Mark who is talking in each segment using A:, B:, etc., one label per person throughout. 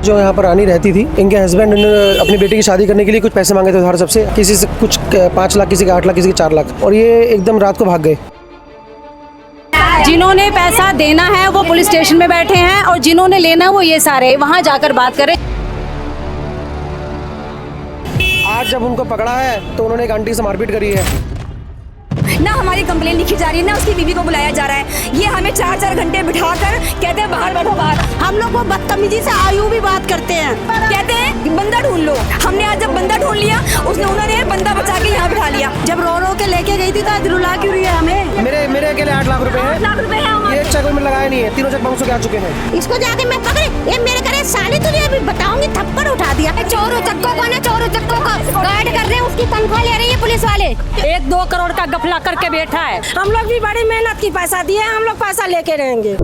A: जो यहाँ पर रानी रहती थी, इनके हस्बैंड ने अपनी बेटी की शादी करने के लिए कुछ पैसे मांगे थे उधार सबसे, किसी से कुछ 5 लाख, किसी के 8 लाख, किसी के 4 लाख, और ये एकदम रात को भाग गए।
B: जिन्होंने पैसा देना है वो पुलिस स्टेशन में बैठे हैं और जिन्होंने लेना है वो ये सारे वहाँ जाकर बात करें।
A: आज जब उनको पकड़ा है तो उन्होंने एक आंटी से मारपीट करी है।
C: ना हमारी कंप्लेन लिखी जा रही है, ना उसकी बीवी को बुलाया जा रहा है। ये हमें 4-4 घंटे बिठाकर कहते हैं बाहर बैठो बाहर। हम लोग को बदतमीजी से आयु भी बात करते हैं, कहते हैं कि बंदा ढूंढ लो। हमने आज जब बंदा ढूंढ लिया, उन्होंने बंदा बचा के यहाँ बिठा लिया। जब रो के लेके गई थी तो आज रुला क्यों रही है हमें?
A: मेरे अकेले 8 लाख रुपए हैं।
C: 8 लाख रुपए है।
A: ये एक चेक में लगाया नहीं है, तीनों चेक बाउंस होके आ चुके हैं।
D: इसको जाके मैं पकड़े, ये मेरे करे साले तुझे अभी बताऊंगी, थप्पड़ उठा दिया। चोरों चक्कों को ना, चोरों चक्कों को गार्ड कर रहे हैं, उसकी तनख्वाह ले रही है पुलिस वाले।
B: 1-2 करोड़ का गफला करके बैठा है।
E: हम लोग भी बड़ी मेहनत की पैसा दिए, हम लोग पैसा लेके रहेंगे।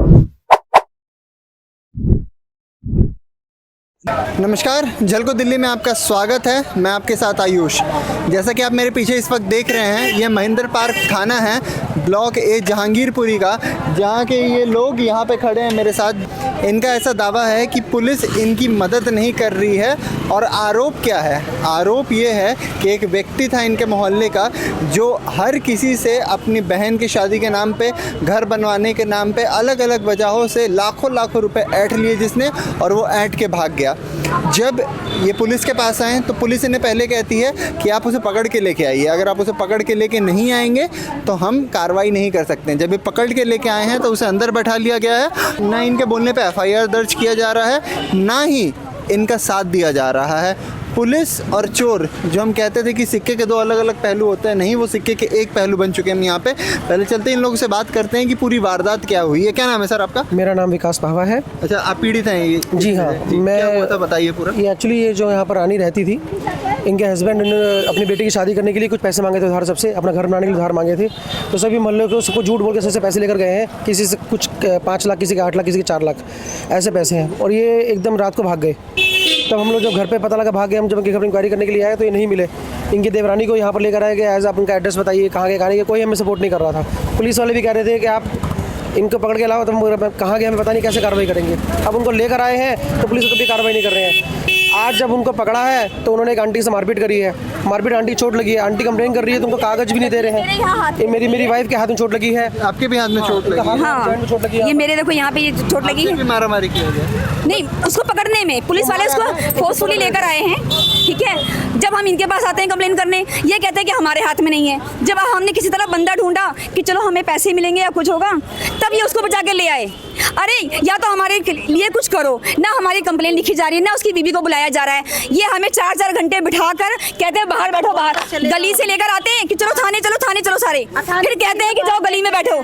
F: नमस्कार, झलको दिल्ली में आपका स्वागत है। मैं आपके साथ आयुष। जैसा कि आप मेरे पीछे इस वक्त देख रहे हैं, यह महेंद्र पार्क थाना है, ब्लॉक ए जहांगीरपुरी का, जहां के ये लोग यहाँ पे खड़े हैं मेरे साथ। इनका ऐसा दावा है कि पुलिस इनकी मदद नहीं कर रही है। और आरोप क्या है? आरोप ये है कि एक व्यक्ति था इनके मोहल्ले का जो हर किसी से अपनी बहन की शादी के नाम पे, घर बनवाने के नाम पे अलग अलग वजहों से लाखों रुपए ऐंठ लिए जिसने, और वो ऐंठ के भाग गया। जब ये पुलिस के पास आए तो पुलिस इन्हें पहले कहती है कि आप उसे पकड़ के लेके आइए, अगर आप उसे पकड़ के लेके नहीं आएंगे तो हम कार्रवाई नहीं कर सकते। जब ये पकड़ के लेके आए हैं तो उसे अंदर बैठा लिया गया है। ना इनके बोलने पे FIR दर्ज किया जा रहा है, ना ही इनका साथ दिया जा रहा है। पुलिस और चोर, जो हम कहते थे कि सिक्के के 2 अलग अलग पहलू होते हैं, नहीं, वो सिक्के के एक पहलू बन चुके हैं हम यहाँ पे। पहले चलते इन लोगों से बात करते हैं कि पूरी वारदात क्या हुई है। क्या नाम है सर आपका?
A: मेरा नाम विकास पाहवा है।
F: अच्छा, आप पीड़ित हैं ये?
A: जी हाँ, मैं
F: क्या हुआ था बताइए पूरा।
A: ये एक्चुअली ये जो यहाँ पर रानी रहती थी, इनके हस्बैंड ने अपनी बेटी की शादी करने के लिए कुछ पैसे मांगे थे उधार सबसे, अपना घर बनाने के लिए उधार मांगे थे। तो सभी मोहल्ले को सबको झूठ बोल के सबसे पैसे लेकर गए हैं, किसी से कुछ 5 लाख, किसी के 8 लाख, किसी के 4 लाख, ऐसे पैसे हैं। और ये एकदम रात को भाग गए। तब हम लोग जब घर पे पता लगा भाग गए, हम जब इनकी इंक्वायरी करने के लिए आए तो ये नहीं मिले। इनकी देवरानी को यहाँ पर लेकर आए गए, आप उनका एड्रेस बताइए, कहाँ के, कहाँ के, कोई हमें सपोर्ट नहीं कर रहा था। पुलिस वाले भी कह रहे थे कि आप इनको पकड़ के लाओ, तो हम कहाँ गए हमें पता नहीं, कैसे कार्रवाई करेंगे। अब उनको लेकर आए हैं तो पुलिस को भी कार्रवाई नहीं कर रहे हैं। आज जब उनको पकड़ा है तो उन्होंने एक आंटी से मारपीट करी है। मारपीट, आंटी चोट लगी है, आंटी कंप्लेन कर रही है, तुमको कागज भी नहीं दे रहे हैं। मेरी वाइफ के हाथ में चोट लगी है।
F: आपके भी हाथ में चोट लगी है?
C: हाँ,
A: चोट लगी है।
C: ये मेरे देखो यहाँ पे ये चोट लगी है।
F: मारामारी किया गया?
C: नहीं, उसको पकड़ने में पुलिस वाले उसको फोर्सफुली लेकर आए हैं, ठीक है। जब हम इनके पास आते हैं कंप्लेन करने, ये कहते हैं कि हमारे हाथ में नहीं है। जब हमने किसी तरह बंदा ढूंढा कि चलो हमें पैसे मिलेंगे या कुछ होगा, तब ये उसको बचा के ले आए। अरे या तो हमारे लिए कुछ करो, ना हमारी कंप्लेन लिखी जा रही है, ना उसकी बीवी को बुलाया जा रहा है। ये हमें 4-4 घंटे बिठाकर कहते हैं बाहर बैठो बाहर। गली से लेकर आते हैं कि चलो थाने चलो सारे, फिर कहते हैं कि जाओ गली में बैठो।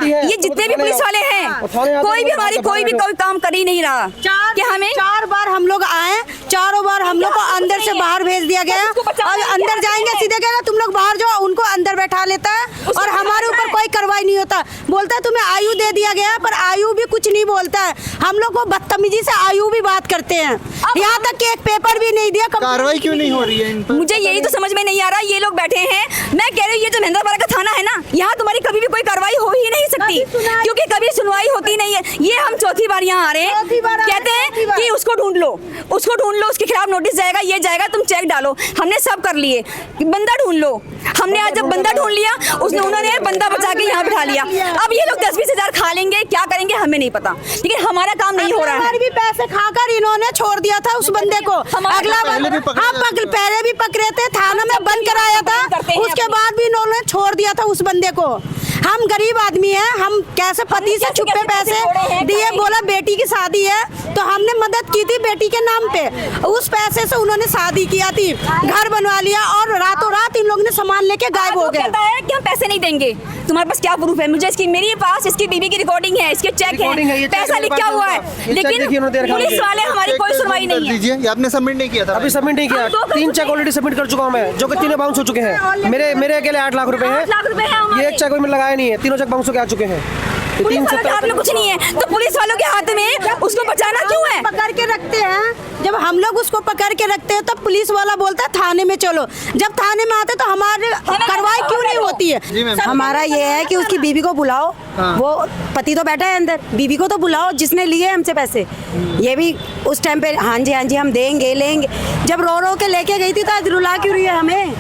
C: ये जितने भी पुलिस वाले हैं, कोई भी हमारी कोई काम कर ही नहीं रहा। कि हमें
E: 4 बार हम लोग आए, चारों बार हम लोग को अंदर से बाहर भेज दिया गया। और अंदर जाएंगे सीधे कहना तुम लोग बाहर जाओ, उनको अंदर बैठा लेता है और हमारे ऊपर कोई कार्रवाई नहीं होता। बोलता है तुम्हें आयु दे दिया गया, पर आयु भी कुछ नहीं बोलता है। हम लोग को बदतमीजी से आयु भी बात करते हैं। यहाँ तक कि एक पेपर भी नहीं दिया।
F: कार्रवाई क्यों नहीं हो रही है इन पर?
C: मुझे यही तो समझ में नहीं आ रहा। ये लोग बैठे हैं, मैं कह रही हूँ ये जो महेंद्र पार्क का थाना है ना, यहाँ तुम्हारी कभी भी कोई कार्रवाई हो ही नहीं सकती, क्योंकि कभी सुनवाई होती नहीं है। ये हम चौथी बार यहाँ आ रहे हैं, कहते हैं कि उसको ढूंढ लो, उसके खिलाफ नोटिस जाएगा, ये जाएगा, तुम चेक डालो। हमने सब कर लिए, बंदा ढूंढ लो। हमने आज जब बंदा ढूंढ लिया, उन्होंने बंदा बचा के यहाँ बिठा लिया। अब ये लोग 10-20 हजार खा लेंगे, क्या करेंगे हमें नहीं पता, लेकिन हमारा काम नहीं हो रहा है।
E: भी पैसे खाकर इन्होंने छोड़ दिया था उस बंदे को। अगला पहले भी पकड़े थे, थाना में बंद कराया था, उसके बाद भी इन्होंने छोड़ दिया था उस बंदे को। हम गरीब आदमी हैं, हम कैसे पति से छुपे पैसे दिए, बोला बेटी की शादी है तो हमने मदद की थी बेटी के नाम पे। उस पैसे से उन्होंने शादी किया थी, घर बनवा लिया, और रातों रात इन लोगों ने सामान लेके गायब हो गए।
C: कहता है कि हम पैसे नहीं देंगे। तुम्हारे पास क्या प्रूफ है? मुझे इसकी, मेरे पास इसकी बीवी की रिकॉर्डिंग है, इसके चेक है, पैसा लिखा हुआ है, लेकिन पुलिस वाले हमारी कोई सुनवाई नहीं है।
F: ये आपने सबमिट नहीं किया था?
A: अभी सबमिट नहीं किया। 3 चेक ऑलरेडी सबमिट कर चुका हूँ मैं, जो कि तीनों बाउंस हो चुके हैं। मेरे अकेले 8 लाख रुपए हैं।
C: 8 लाख रुपए है।
A: ये एक चेक में लगाया नहीं है, तीनों चेक बाउंस होके आ चुके हैं।
C: पुलिस वालों के हाथ में कुछ नहीं है, तो पुलिस वालों के हाथ में उसको बचाना क्यों है?
E: पकड़ के रखते हैं जब हम लोग उसको पकड़ के रखते हैं तो पुलिस वाला बोलता है थाने में चलो, जब थाने में आते तो हमारे कार्रवाई क्यों नहीं होती
F: जी मैम।
E: है। हमारा ये है कि उसकी बीवी को बुलाओ, वो पति तो बैठा है अंदर, बीवी को तो बुलाओ जिसने लिए हमसे पैसे। ये भी उस टाइम पे हाँ जी हम देंगे लेंगे, जब रो के लेके गई थी तो आज रुला क्यों रही है हमें?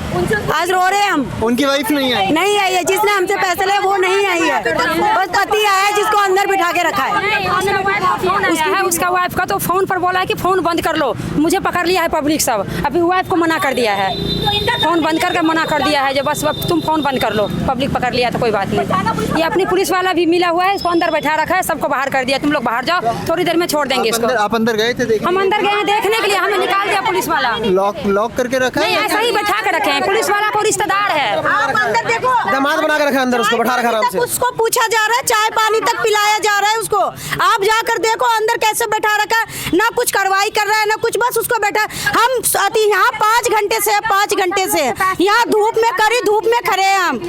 E: आज रो रहे हैं हम।
F: उनकी वाइफ नहीं आई?
E: नहीं आई है, जिसने हमसे पैसे लिए वो नहीं आई है, बस पति आया है जिसको अंदर बिठा के रखा है।
B: उसका वाइफ का तो फोन पर बोला है कि फोन बंद कर लो, मुझे पकड़ लिया है पब्लिक सब, अभी वाइफ को मना कर दिया है, फोन बंद करके मना कर दिया है, जो बस अब तुम फोन बंद कर लो, पब्लिक पकड़ लिया तो कोई बात नहीं। ये अपनी पुलिस वाला भी मिला हुआ है, इसको अंदर बैठा रखा है, सबको बाहर कर दिया, तुम लोग बाहर जाओ, थोड़ी देर में छोड़ देंगे इसको।
F: आप अंदर गए थे देखने?
B: हम अंदर गए हैं देखने के लिए, हमें निकाल दिया पुलिस वाला।
F: लॉक करके रखा
B: नहीं,
F: है?
B: ऐसा ही बैठा के रखे हैं, पुलिस वाला को रिश्तेदार है।
E: आप अंदर देखो,
A: दामाद बना के रखा है अंदर, उसको बैठा रखा आराम से।
E: उसको पूछा जा रहा है, चाय पानी तक पिलाया जा रहा है उसको। आप जाकर देखो अंदर कैसे बैठा रखा है, ना कुछ कार्रवाई कर रहा है ना कुछ, बस उसको बैठा। हम यहाँ 5 घंटे से यहाँ धूप में कड़ी धूप में खड़े हैं हम।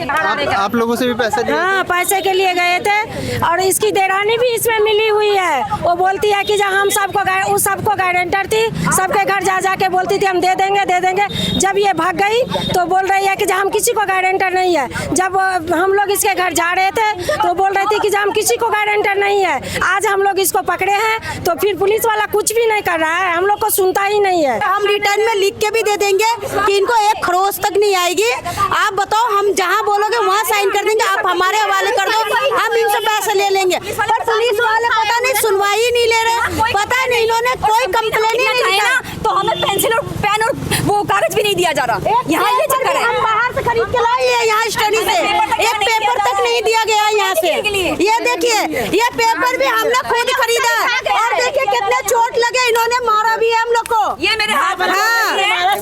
F: आप लोगों से भी पैसे लिए?
E: हाँ, पैसे के लिए गए थे और इसकी देरानी भी इसमें मिली हुई है। वो बोलती है कि जब हम सबको गारंटर थी, सबके घर जा के बोलती थी हम दे देंगे। जब ये भाग गई तो बोल रही है कि जब हम किसी को गारंटर नहीं है। जब हम लोग इसके घर जा रहे थे तो बोल रही थी कि जब हम किसी को गारंटर नहीं है। आज हम लोग इसको पकड़े हैं तो फिर पुलिस वाला कुछ भी नहीं कर रहा है, हम लोग को सुनता ही नहीं है। हम रिटर्न में लिख के भी दे देंगे कि इनको एक खरोच तक नहीं आएगी। आप बताओ, हम जहाँ बोलोगे वहाँ साइन कर देंगे, आप हमारे हवाले कर दो, हम इनसे पैसे ले लेंगे। पर पुलिस वाले पता नहीं सुनवाई नहीं ले रहे, पता नहीं इन्होंने कोई कंप्लेन ही नहीं लिखा
C: ना, तो हमें पेंसिल और पेन और वो कागज भी नहीं दिया जा रहा। यहाँ ये चक्कर है,
E: हम बाहर से खरीद के लाए हैं, यहाँ स्टडी से एक पेपर तक नहीं दिया गया यहाँ से। ये देखिए, ये पेपर भी हमने खुद खरीदा और देखिए कितने चोट लगे, इन्होंने मारा भी है हम लोग को।
C: ये मेरे हाथ में
E: हाँ,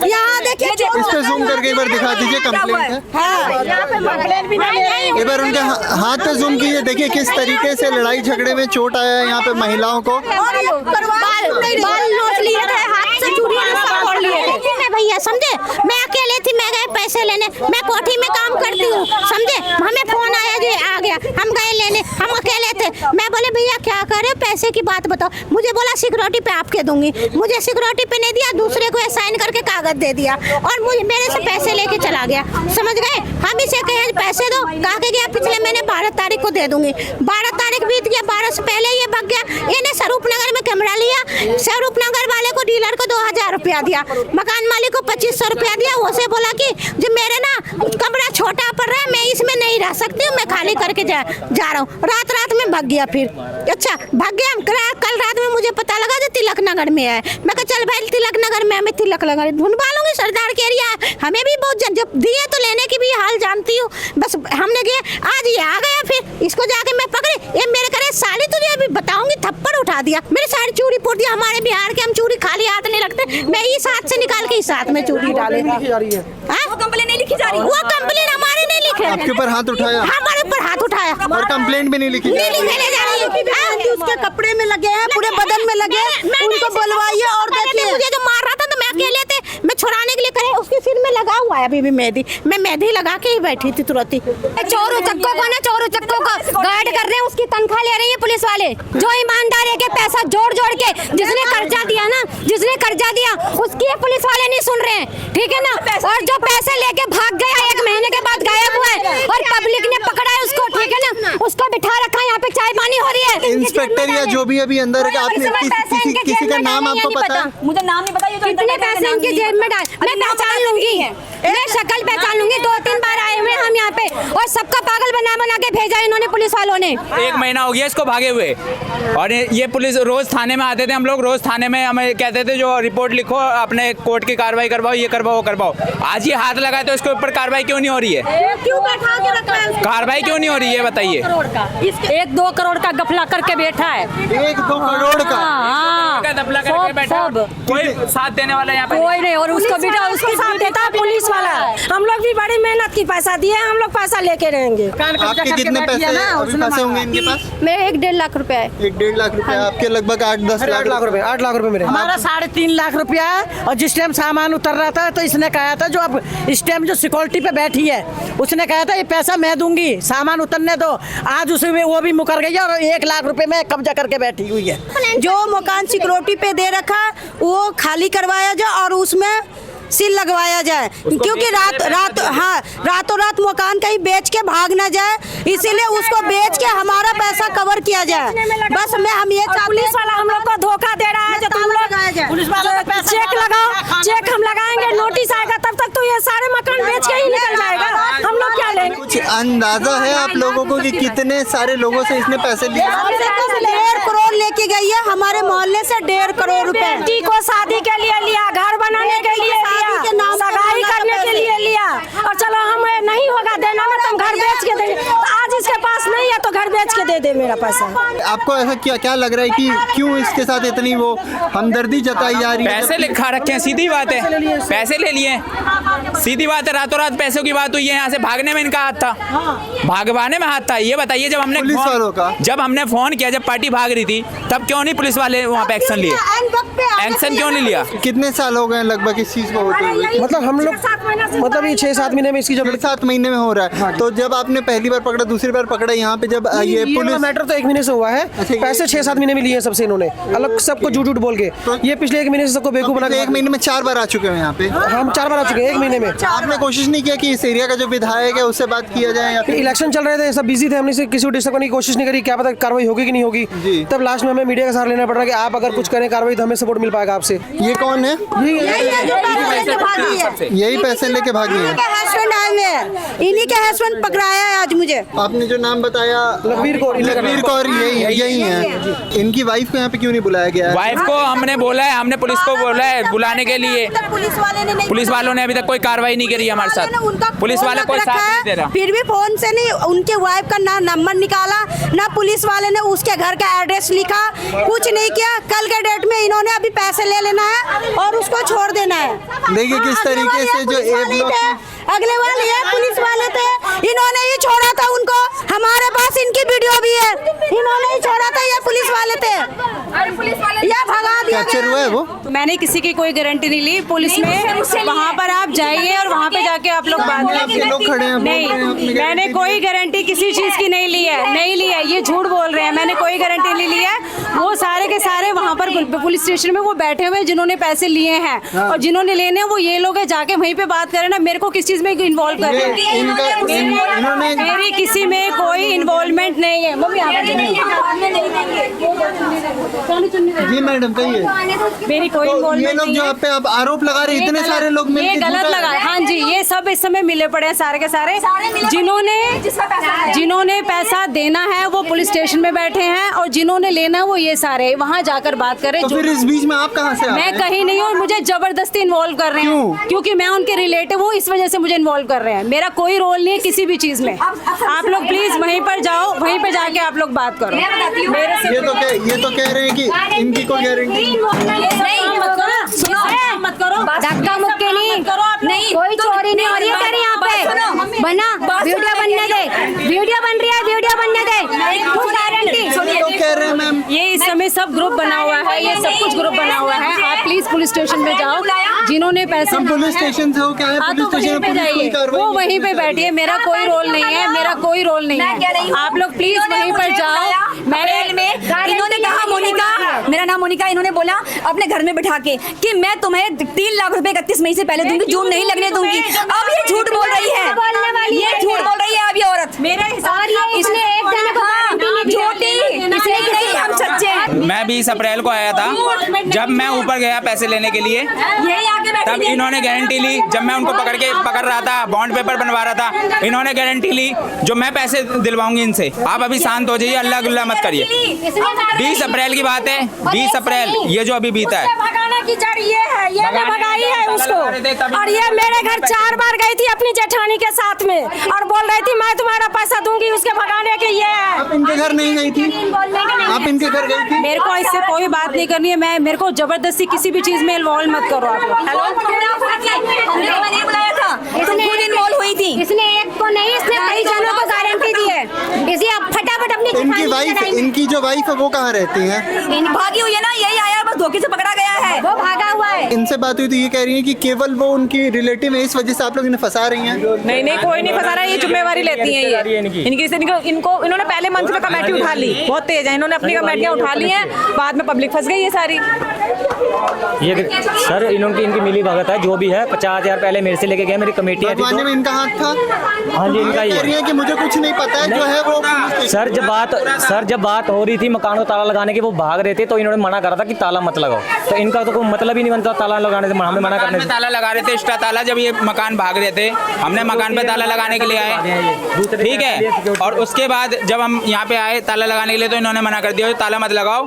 E: यहाँ देखिए
F: इस पे जूम करके एक बार दिखा दीजिए, कंप्लेंट है।
E: हाँ, यहाँ पे कंप्लेन भी नहीं।
F: एक बार उनके हाथ पे जूम कीजिए, देखिए किस तरीके से लड़ाई झगड़े में चोट आया है यहाँ पे महिलाओं को।
D: बाल नोच लिए थे, हाथ से चूड़ियां सब फोड़ लिए थे। मैं भैया समझे, मैं अकेले थी, मैं गए पैसे लेने, मैं कोठी में काम करती हूँ समझे, हमें फोन आया जो आ गया, हम गए लेने, हम अकेले थे। मैं बोले भैया क्या करे, पैसे की बात बताओ। मुझे बोला सिक्योरिटी पे आपके दूंगी, मुझे सिक्योरिटी पे नहीं दिया, दूसरे को साइन करके कागज दे दिया और मुझे मेरे से पैसे लेके चला गया, समझ गए। हम इसे कहे पैसे दो, कहा के गया पिछले महीने 12 तारीख को दे दूंगी। 12 तारीख बीत गया, 12 से पहले ये भाग गया। इन्हें स्वरूप नगर में कैमरा लिया, स्वरूप नगर वाले को डीलर को 2000 रुपया दिया, मकान मालिक को 2500 रुपया दिया। उसे बोला कि जो मेरे ना कमरा छोटा पड़ रहा है, मैं इसमें नहीं रह सकती हूँ, मैं खाली करके जा रहा हूँ। रात में भाग गया, फिर अच्छा भाग गया। कल रात में मुझे पता लगा जो तिलक नगर में है। मैं कहा चल भाई तिलक नगर में, मैं तिलक नगर ढूंढवा लूंगी, सरदार के एरिया हमें भी बहुत जब दिए तो लेने की भी हाल जानती हूँ। बस हमने गए, आज ये आ गया, फिर इसको जाके मैं पकड़े, ये मेरे करे साली तुझे अभी बताऊंगी, थप्पड़ उठा दिया, मेरे सारी चूड़ी फोड़ दिया। हमारे बिहार के हम चूड़ी खाली हाथ नहीं रखते, मैं इस हाथ से निकाल के इस हाथ में चूड़ी डाले।
C: वो कंप्लेन नहीं लिखी जा रही,
D: वो कंप्लेन हमारे नहीं लिखे,
F: आपके ऊपर हाथ उठाया,
D: हमारे ऊपर हाथ उठाया
F: और कंप्लेंट भी नहीं लिखी जा रही।
E: उसके कपड़े में लगे हैं, पूरे बदन में लगे हैं, उनको बुलवाइए। और देखिए
D: मुझे जो मार रहा था तो मैं अकेले थे, मैं छुड़ाने के लिए करे, उसके सिर में लगा हुआ है अभी भी मेहंदी, मैं मेहंदी लगा के ही बैठी थी तुरंत ही। चोरों चक्कों को गार्ड कर रहे हैं, उसकी तनख्वाह ले रही है पुलिस वाले। जो ईमानदार है के पैसा जोड़ के जिसने कर्जा दिया उसकी पुलिस वाले नहीं सुन रहे हैं, ठीक है ना। और जो पैसे लेके भाग गया 1 महीने के बाद गायब हुआ है और पब्लिक ने पकड़ा है उसको, ठीक है ना, उसको बिठा रखा है, यहाँ पे चाय पानी हो रही है।
F: इंस्पेक्टर या जो भी अभी अंदर है, आपने किसी का नाम आपको पता है?
C: मुझे नाम नहीं पता। ये
D: कितने पैसे इनकी जेब में डाल, मैं पहचान लूंगी, मैं शक्ल पहचान लूंगी। 2-3 बार आए हुए हम यहाँ पे और सबका पागल बना के भेजा इन्होंने पुलिस वालों ने।
G: 1 महीना हो गया इसको भागे हुए, और ये पुलिस रोज थाने में आते थे, हम लोग रोज थाने में हमें कहते थे जो रिपोर्ट लिखो, अपने कोर्ट की कार्रवाई करवाओ, ये करवाओ वो करवाओ। आज ये हाथ लगाए तो उसके ऊपर कार्रवाई क्यों नहीं हो रही है?
E: क्यों बैठा के रखा है?
G: कार्रवाई क्यों नहीं हो रही है बताइए?
B: 1-2 करोड़ का गफला करके बैठा है।
F: 1-2 करोड़ का
G: दबला करके बैठा, कोई साथ देने वाला यहाँ पे
B: कोई नहीं, और उसको बेटा उसके साथ देता पुलिस
E: पुलिस वाला। हम लोग भी बड़ी मेहनत की पैसा दिए, हम लोग पैसा लेके रहेंगे।
F: आपके कितने पैसे अभी फंसे होंगे इनके पास?
D: मेरे 1.5 लाख रुपए है।
F: 1-1.5 लाख रुपए। आपके लगभग 8-10 लाख
A: 8 लाख रुपए मेरे।
H: हमारा 3.5 लाख रुपया है। और जिस टाइम सामान उतर रहा था तो इसने कहा था, जो अब इस टाइम जो सिक्योरिटी पे बैठी है उसने कहा था ये पैसा मैं दूंगी, सामान उतरने दो। आज उसमें वो भी मुकर गई है और 1 लाख रुपए में कब्जा करके बैठी हुई है।
E: जो मकान सिक्योरिटी पे दे रखा वो खाली करवाया जाए और उसमें सील लगवाया जाए, क्योंकि रातों रात मकान कहीं बेच के भाग ना जाए, इसीलिए उसको बेच के हमारा पैसा कवर किया जाए। बस हम ये पुलिस वाला हम लोग को धोखा दे रहा है। जो तुम लोग
H: पुलिस वालों का पैसा
E: चेक लगाओ, चेक हम लगाएंगे, नोटिस आएगा तब तक तो ये सारे मकान बेच के ही निकल जाएगा। हम लोग क्या लेंगे?
F: कुछ अंदाजा है आप लोगों को कि कितने सारे लोगों से इसने पैसे लिए?
E: 1.5 करोड़ लेके गई है हमारे मोहल्ले से। 1.5 करोड़ रुपए बेटी को शादी के लिए लिया, घर बनाने के लिए लिया, सगाई करने के लिए लिया। और चलो हमें नहीं होगा देना ना तो हम घर बेच के देंगे। तो आज इसके पास नहीं है तो घर बेच के दे दे मेरा पैसा।
F: आपको ऐसा क्या लग रहा है कि क्यों इसके साथ इतनी वो हमदर्दी जताई जा रही है?
G: पैसे लिखा रखे हैं, सीधी बात है, पैसे ले लिए, सीधी बात है। रातों रात पैसों की बात हुई है, यहाँ से भागने में इनका हाथ था, भागवाने में हाथ था। ये बताइए, जब हमने
F: पुलिस वालों का
G: जब हमने फोन किया, जब पार्टी भाग रही थी, तब क्यों नहीं पुलिस वाले वहाँ पे एक्शन लिए? एक्शन क्यों नहीं लिया?
F: कितने साल हो गए लगभग इस चीज को होते हुए?
A: मतलब हम लोग मतलब ये 6-7 महीने में इसकी जब
F: 7 महीने में हो रहा है। तो जब आपने पहली बार पकड़ा, दूसरी बार पकड़ा, यहाँ पे जब ये पुलिस
A: मैटर तो 1 महीने से हुआ है। पैसे 6-7 महीने में लिए हैं सबसे इन्होंने, अलग सबको झूठ बोल के। ये पिछले 1 महीने से सबको बेवकूफ बना।
F: 1 महीने में 4 बार आ चुके हैं यहाँ पे।
A: हम 4 बार आ चुके हैं 1 महीने में।
F: आपने कोशिश नहीं किया कि इस एरिया का जो विधायक है उससे बात किया जाए? या फिर
A: इलेक्शन चल रहे थे, सब बिजी थे, हमने से किसी को डिस्टर्ब करने की कोशिश नहीं करी, क्या पता कार्रवाई होगी कि नहीं होगी। तब लास्ट में हमें मीडिया का सहारा लेना पड़ रहा है कि आप अगर कुछ करें कार्रवाई तो हमें सपोर्ट मिल पाएगा आपसे।
F: ये कौन है? यही पैसे लेके भागी है।
E: हस्बैंड आए हुए हैं, इन्हीं के हस्बैंड पकड़ाया है आज मुझे।
F: आपने जो नाम बताया
A: लखबीर कौर
F: यही है। इनकी वाइफ को यहाँ पे क्यों नहीं बुलाया गया?
G: वाइफ को हमने बोला है, हमने पुलिस को बोला है बुलाने के लिए। पुलिस वालों ने अभी तक कोई कार्रवाई नहीं करी हमारे साथ। पुलिस वाले कोई साथ नहीं दे रहा।
E: फिर भी फोन से नहीं उनके वाइफ का ना नंबर निकाला, ना पुलिस वाले ने उसके घर का एड्रेस लिखा, कुछ नहीं किया। कल के डेट में इन्होंने अभी पैसे ले लेना है और उसको छोड़ देना है।
F: देखिए किस तरीके से जो
E: अगले वाले ये पुलिस वाले थे, इन्होंने ही छोड़ा था उनको। हमारे पास इनकी वीडियो भी है, इन्होंने ही छोड़ा था, ये पुलिस वाले थे। या भगा दिया
F: कैप्चर हुआ है वो?
I: मैंने किसी की कोई गारंटी नहीं ली पुलिस में। वहाँ पर आप जाइए और वहाँ पे जाके आप लोग बात
F: लोग खड़े हैं,
I: नहीं, मैंने कोई गारंटी किसी चीज की नहीं ली है, नहीं ली है। ये झूठ बोल रहे हैं, मैंने कोई गारंटी नहीं ली है। वो सारे के सारे वहाँ पर पुलिस स्टेशन में वो बैठे हुए जिन्होंने पैसे लिए हैं और जिन्होंने लेने वो ये लोग हैं, जाके वहीं पे बात करें ना। मेरे को किस चीज में इन्वॉल्व कर रहे हैं? मेरी किसी में कोई इन्वॉल्वमेंट नहीं है।
F: जी मैडम कहिए।
I: मेरी कोई
F: ये
I: इन्वॉल्वमेंट
F: लोग
I: नहीं
F: जो
I: है।
F: आप पे आप आरोप लगा रहे हैं, इतने सारे लोग
I: ये गलत लगा। हाँ जी, ये सब इस समय मिले पड़े हैं सारे के सारे। जिन्होंने पैसा देना है वो पुलिस स्टेशन में बैठे हैं और जिन्होंने लेना है वो ये सारे वहाँ जाकर बात करें।
F: तो फिर इस बीच में आप कहाँ से?
I: मैं कहीं नहीं हूँ, मुझे जबरदस्ती इन्वॉल्व कर रहे हैं क्योंकि मैं उनके रिलेटिव हूँ, इस वजह से मुझे इन्वॉल्व कर रहे हैं। मेरा कोई रोल नहीं है किसी भी चीज में। आप लोग प्लीज वहीं पर जाओ, वहीं पे जाके आप लोग बात करो।
F: ये तो कह रहे हैं कि इनकी कोई गारंटी
I: मत करो,
D: धक्का मुक्की नहीं, कोई चोरी नहीं हो रही है तेरे यहाँ पे। बना वीडियो बनने दे, वीडियो बन रही है, वीडियो बनने दे।
F: तो कह रहे हैं मैम,
I: ये इस समय सब ग्रुप बना हुआ है, ये सब कुछ ग्रुप बना हुआ है। आप प्लीज पुलिस स्टेशन में जाओ, जिन्होंने पैसे
F: हम पुलिस स्टेशन से हो क्या है? पुलिस स्टेशन
I: पे जाइए, वो वहीं पे बैठिए। मेरा कोई रोल नहीं है, मेरा कोई रोल नहीं है। आप लोग प्लीज वहीं पर जाओ।
C: इन्होंने कहा मोनिका, मेरा नाम मोनिका, इन्होंने बोला अपने घर में बिठा के कि मैं तुम्हें 3 लाख रुपए 31 मई से पहले दूंगी, जून नहीं लगने दूंगी। अब ये झूठ बोल रही है, ये झूठ बोल रही है अब ये औरत।
I: मेरा
D: इसने एक जने को
C: झूठी, इसलिए नहीं हम सच्चे हैं।
G: मैं 20 अप्रैल को आया था, जब मैं ऊपर गया पैसे लेने के लिए तब इन्होंने गारंटी ली। जब मैं उनको पकड़ रहा था, बॉन्ड पेपर बनवा रहा था, इन्होंने गारंटी ली जो मैं पैसे दिलवाऊंगी इनसे। आप अभी शांत हो जाइए, अल्लाह गुल्ला मत करिए। 20 अप्रैल की बात है, 20 अप्रैल ये जो अभी बीता है।
B: भगाने की जड़ ये है, ये ने भगाई है उसको। और ये मेरे घर 4 बार गई थी अपनी जेठानी के साथ में और बोल रही थी मैं तुम्हारा पैसा दूंगी, उसके भगाने के ये है।
F: आप इनके घर नहीं गई थी? आप इनके घर गई थी?
I: मेरे को इससे कोई बात नहीं करनी है, मैं मेरे को जबरदस्ती किसी भी चीज में इन्वॉल्व मत करो आप लोग।
C: हेलो, मैंने बुलाया था, तुम खुद इन्वॉल्व हुई थी।
D: इसने एक को नहीं, इसने कई जनों को गारंटी दी है। इसे अब फटाफट अपनी
F: इनकी वाइफ, इनकी जो वाइफ है वो कहाँ रहती है?
C: भागी हुई है ना, यही आया बस धोखे से पकड़ा गया है,
D: वो भागा हुआ है।
F: इनसे बात हुई तो ये कह रही है कि केवल वो उनकी रिलेटिव है, इस वजह से आप लोग इन्हें फंसा रही हैं।
I: नहीं कोई नहीं फंसा रहा है, ये जिम्मेवारी लेती है ये इनको इन्होंने पहले मंथ में कमेटी उठा ली, बहुत तेज है, इन्होंने अपनी कमेटियां उठा ली हैं, बाद में पब्लिक फंस गई है सारी।
J: ये सर इनकी मिली भगत है, जो भी है 50,000 पहले मेरे से लेके गए, मेरी कमेटियां थी
F: भगवान में इनका हाथ था।
J: हाँ जी इनका ही
F: कह रही है कि मुझे कुछ नहीं पता है, जो है वो
J: सर जब बात हो रही थी मकान को ताला लगाने की, वो भाग रहे थे तो इन्होंने मना करा था कि ताला मत लगाओ, तो इनका तो कोई मतलब ही नहीं बनता ताला लगाने से, हमें मना करने से।
G: ताला लगा रहे थे एक्स्ट्रा ताला, जब ये मकान भाग रहे थे हमने मकान पे ताला लगाने के लिए आए, ठीक है। और उसके बाद जब हम यहाँ पे आए ताला लगाने के लिए तो इन्होंने मना कर दिया ताला मत लगाओ,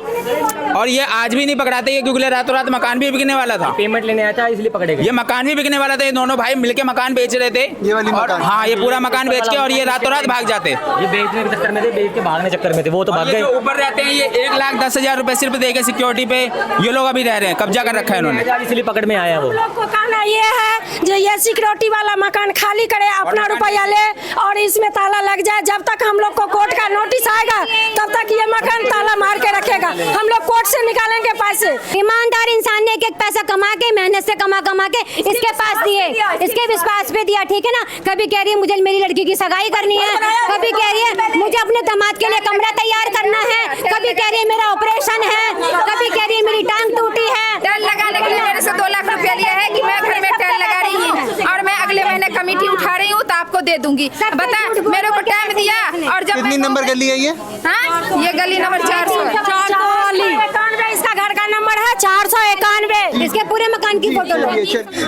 G: और ये आज भी नहीं पकड़ाते ये, क्योंकि रातों रात मकान भी बिकने वाला था,
J: पेमेंट लेने आया था इसलिए पकड़े गए।
G: ये मकान भी बिकने वाला था, ये दोनों भाई मिलके मकान बेच रहे थे,
F: ये वाली
G: और
F: मकान?
G: हाँ ये पूरा मकान बेच के और ये रातों रात भाग जाते।
J: ये बेचने के चक्कर में थे, बेच के भागने चक्कर में थे, वो तो भाग
G: ये
J: गए।
G: जो ऊपर रहते हैं ये 1,10,000 रुपए सिर्फ देके सिक्योरिटी पे ये लोग अभी रह रहे हैं, कब्जा कर रखा है इन्होंने,
J: इसलिए पकड़ में आया वो।
B: लोग को कहना ये है जो ये सिक्योरिटी वाला मकान खाली करे, अपना रुपया ले और इसमें ताला लग जाए। जब तक हम लोग को कोर्ट का नोटिस आएगा तब तक ये मकान ताला मार के रखेगा, हम लोग कोर्ट से निकालेंगे पैसे।
D: ईमानदार इंसान ने एक पैसा कमा के, मेहनत से कमा के इसके पास दिए, इसके विश्वास पे दिया, ठीक है ना। कभी कह रही है मुझे मेरी लड़की की सगाई करनी है, कभी कह रही है मुझे अपने दामाद के लिए कमरा तैयार करना है, कभी कह रही है मेरा ऑपरेशन है, कभी कह रही है मेरी टांग टूटी है।
C: टाइल लगाने के लिए मेरे से 2 लाख रुपया लिया है कि मैं घर में टाइल लगा रही हूँ और मैं अगले महीने कमेटी उठा रही हूँ तो आपको दे दूंगी। बता मेरे को टाइम दिया, और जब
F: कितनी नंबर गली है ये?
C: हाँ ये गली नंबर 491,
B: इसका घर का नंबर है 491,
D: इसके पूरे मकान की फोटो लो।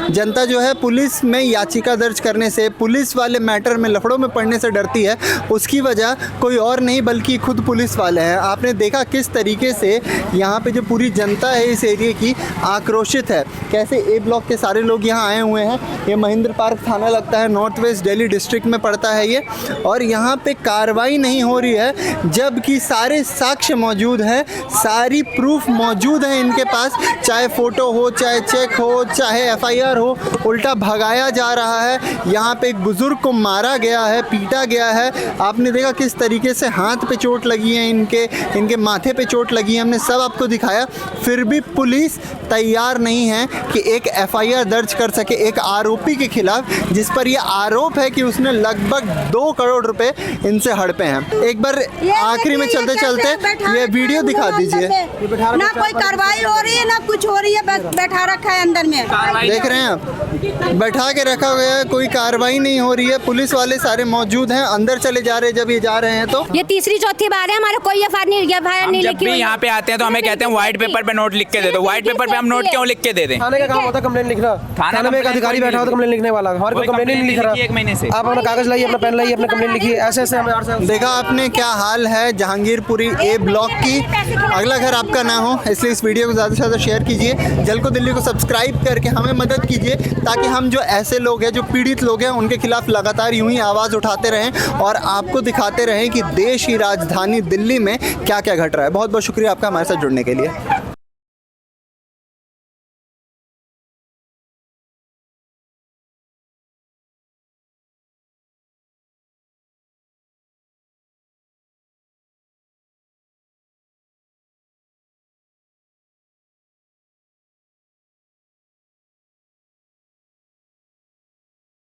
F: जनता जो है पुलिस में याचिका दर्ज करने से, पुलिस वाले मैटर में लफड़ों में पड़ने से डरती है, उसकी वजह कोई और नहीं बल्कि खुद पुलिस वाले हैं। आपने देखा किस तरीके से यहाँ पे जो पूरी जनता है इस एरिया की आक्रोशित है, कैसे ए ब्लॉक के सारे लोग यहाँ आए हुए हैं। ये महेंद्र पार्क थाना लगता है, नॉर्थ वेस्ट दिल्ली डिस्ट्रिक्ट में पड़ता है ये, और यहाँ पे कार्रवाई नहीं हो रही है जबकि सारे साक्ष्य मौजूद हैं, सारी प्रूफ मौजूद है इनके पास, चाहे फ़ोटो हो, चाहे चेक हो, चाहे एफआईआर हो, उल्टा भगाया जा रहा है। यहाँ पे एक बुज़ुर्ग को मारा गया है, पीटा गया है। आपने देखा किस तरीके से हाथ पे चोट लगी है, इनके माथे पे चोट लगी है, हमने सब आपको दिखाया। फिर भी पुलिस तैयार नहीं है कि एक एफआईआर दर्ज कर सके एक आरोपी के खिलाफ, जिस पर यह आरोप है कि उसने लगभग 2 करोड़ रुपए इनसे हड़पे हैं। एक बार आखिरी में चलते चलते ये वीडियो दिखा दीजिए।
E: ना कोई कार्रवाई हो रही है ना कुछ हो रही है, बस बैठा रखा है अंदर में।
F: देख रहे हैं आप, बैठा के रखा गया है, कोई कार्रवाई नहीं हो रही है। पुलिस वाले सारे मौजूद हैं, अंदर चले जा रहे हैं जब ये जा रहे हैं तो।
D: ये तीसरी चौथी बार है हमारा कोई एफआईआर नहीं
G: जब भी यहाँ पे आते हैं तो हमें कहते हैं व्हाइट पेपर पे नोट लिख के दे दो। व्हाइट पेपर पे हम नोट क्यों लिख के दे दें?
A: थाने का काम होता है कंप्लेंट लिखना। थाने में एक अधिकारी बैठा होता है कंप्लेंट लिखने वाला, हमारे को कंप्लेंट नहीं लिख रहा।
G: 1 महीने से
A: आप अपना कागज लाइए, अपना पेन लाइए, अपना कंप्लेंट लिखिए, ऐसे हमें।
F: देखा आपने क्या हाल है जहांगीरपुरी ए ब्लॉक की। अगला घर आपका ना हो इसलिए इस वीडियो को ज़्यादा से ज़्यादा शेयर कीजिए। जल को दिल्ली को सब्सक्राइब करके हमें मदद कीजिए ताकि हम जो ऐसे लोग हैं, जो पीड़ित लोग हैं, उनके खिलाफ लगातार यूं ही आवाज़ उठाते रहें और आपको दिखाते रहें कि देश की राजधानी दिल्ली में क्या क्या घट रहा है। बहुत बहुत शुक्रिया आपका हमारे साथ जुड़ने के लिए।